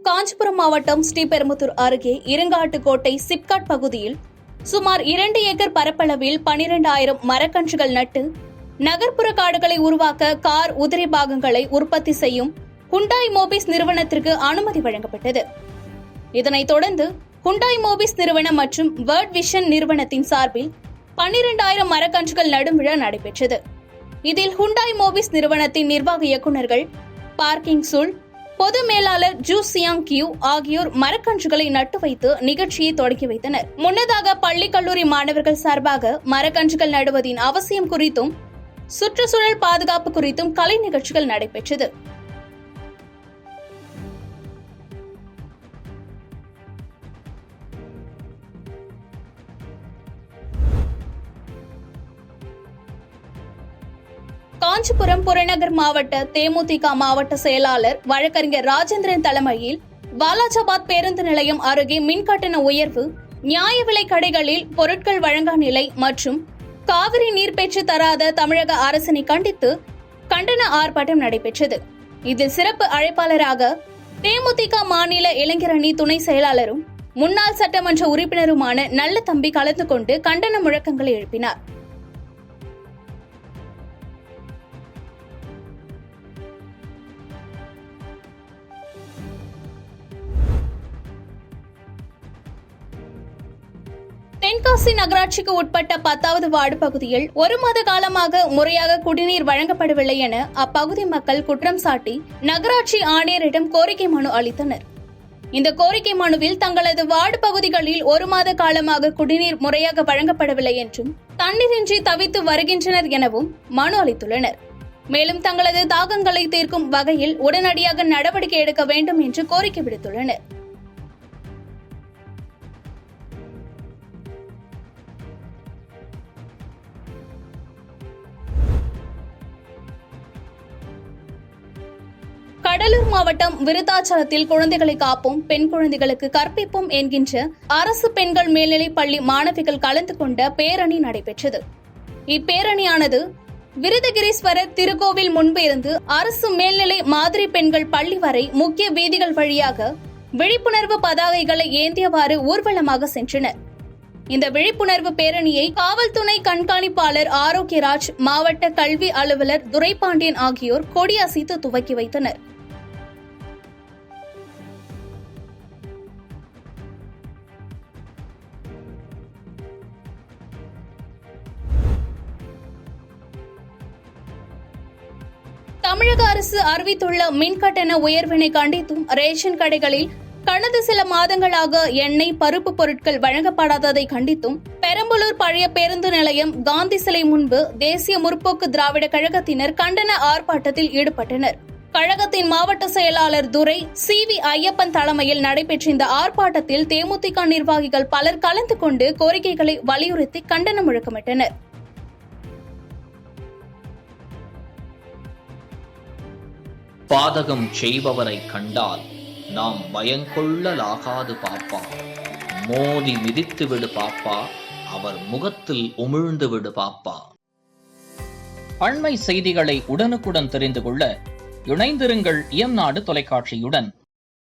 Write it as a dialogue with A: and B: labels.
A: காஞ்சிபுரம் மாவட்டம் ஸ்ரீபெரும்புதூர் அருகே இருங்காட்டுக்கோட்டை சிப்காட் பகுதியில் சுமார் 2 ஏக்கர் பரப்பளவில் 12,000 மரக்கன்றுகள் நட்டு நகர்ப்புற காடுகளை உருவாக்க கார் உதிரி பாகங்களை உற்பத்தி செய்யும் ஹுண்டாய் மோபிஸ் நிறுவனத்திற்கு அனுமதி வழங்கப்பட்டது. இதனைத் தொடர்ந்து ஹுண்டாய் மோபிஸ் நிறுவனம் மற்றும் வேர்ட் விஷன் நிறுவனத்தின் சார்பில் 12,000 மரக்கன்றுகள் நடும் விழா நடைபெற்றது. இதில் ஹுண்டாய் மோபிஸ் நிறுவனத்தின் நிர்வாக இயக்குநர்கள் பார்க்கிங் சுல், பொது மேலாளர் ஜூ சியாங் கியூ ஆகியோர் மரக்கன்றுகளை நட்டு வைத்து நிகழ்ச்சியை தொடங்கி வைத்தனர். முன்னதாக பள்ளி கல்லூரி மாணவர்கள் சார்பாக மரக்கன்றுகள் நடுவதின் அவசியம் குறித்தும் சுற்றுச்சூழல் பாதுகாப்பு குறித்தும் கலை நிகழ்ச்சிகள் நடைபெற்றது. காஞ்சிபுரம் புறநகர் மாவட்ட தேமுதிக மாவட்ட செயலாளர் வழக்கறிஞர் ராஜேந்திரன் தலைமையில் வாலாஜாபாத் பேருந்து நிலையம் அருகே மின்கட்டண உயர்வு, நியாய விலை கடைகளில் பொருட்கள் வழங்கா நிலை மற்றும் காவிரி நீர் பெற்று தராத தமிழக அரசினை கண்டித்து கண்டன ஆர்ப்பாட்டம் நடைபெற்றது. இதில் சிறப்பு அழைப்பாளராக தேமுதிக மாநில இளைஞரணி துணை செயலாளரும் முன்னாள் சட்டமன்ற உறுப்பினருமான நல்ல தம்பி கலந்து கொண்டு கண்டன முழக்கங்களை எழுப்பினார். தென்காசி நகராட்சிக்கு உட்பட்ட 10வது வார்டு பகுதியில் 1 மாத காலமாக முறையாக குடிநீர் வழங்கப்படவில்லை என அப்பகுதி மக்கள் குற்றம் சாட்டி நகராட்சி ஆணையரிடம் கோரிக்கை மனு அளித்தனர். இந்த கோரிக்கை மனுவில் தங்களது வார்டு பகுதிகளில் 1 மாத காலமாக குடிநீர் முறையாக வழங்கப்படவில்லை என்றும் தண்ணீரின்றி தவித்து வருகின்றனர் எனவும் மனு அளித்துள்ளனர். மேலும் தங்களது தாகங்களை தீர்க்கும் வகையில் உடனடியாக நடவடிக்கை எடுக்க வேண்டும் என்று கோரிக்கை விடுத்துள்ளனர். கடலூர் மாவட்டம் விருத்தாச்சலத்தில் குழந்தைகளை காப்போம், பெண் குழந்தைகளுக்கு கற்பிப்போம் என்கின்ற அரசு பெண்கள் மேல்நிலைப் பள்ளி மாணவிகள் கலந்து கொண்ட பேரணி நடைபெற்றது. இப்பேரணியானது விருதகிரீஸ்வரர் திருக்கோவில் முன்பு இருந்து அரசு மேல்நிலை மாதிரி பெண்கள் பள்ளி வரை முக்கிய வீதிகள் வழியாக விழிப்புணர்வு பதாகைகளை ஏந்தியவாறு ஊர்வலமாக சென்றனர். இந்த விழிப்புணர்வு பேரணியை காவல்துறை கண்காணிப்பாளர் ஆரோக்கியராஜ், மாவட்ட கல்வி அலுவலர் துரைபாண்டியன் ஆகியோர் கொடியசைத்து துவக்கி வைத்தனர். தமிழக அரசு அறிவித்துள்ள மின்கட்டண உயர்வினை கண்டித்தும் ரேஷன் கடைகளில் கடந்த சில மாதங்களாக எண்ணெய், பருப்பு பொருட்கள் வழங்கப்படாததை கண்டித்தும் பெரம்பலூர் பழைய பேருந்து நிலையம், காந்தி சிலை முன்பு தேசிய முற்போக்கு திராவிட கழகத்தினர் கண்டன ஆர்ப்பாட்டத்தில் ஈடுபட்டனர். கழகத்தின் மாவட்ட செயலாளர் துரை, சி.வி. ஐயப்பன் தலைமையில் நடைபெற்ற இந்த ஆர்ப்பாட்டத்தில் தேமுதிக நிர்வாகிகள் பலர் கலந்து கொண்டு கோரிக்கைகளை வலியுறுத்தி கண்டன முழக்கமிட்டனர்.
B: பாதகம் செய்பவரை கண்டால் நாம் பயங்கொள்ளலாகாது பாப்பா, மோதி மிதித்து விடு பாப்பா, அவர் முகத்தில் உமிழ்ந்து விடு பாப்பா. அண்மை செய்திகளை உடனுக்குடன் தெரிந்து கொள்ள இணைந்திருங்கள் இயம்நாடு தொலைக்காட்சியுடன்.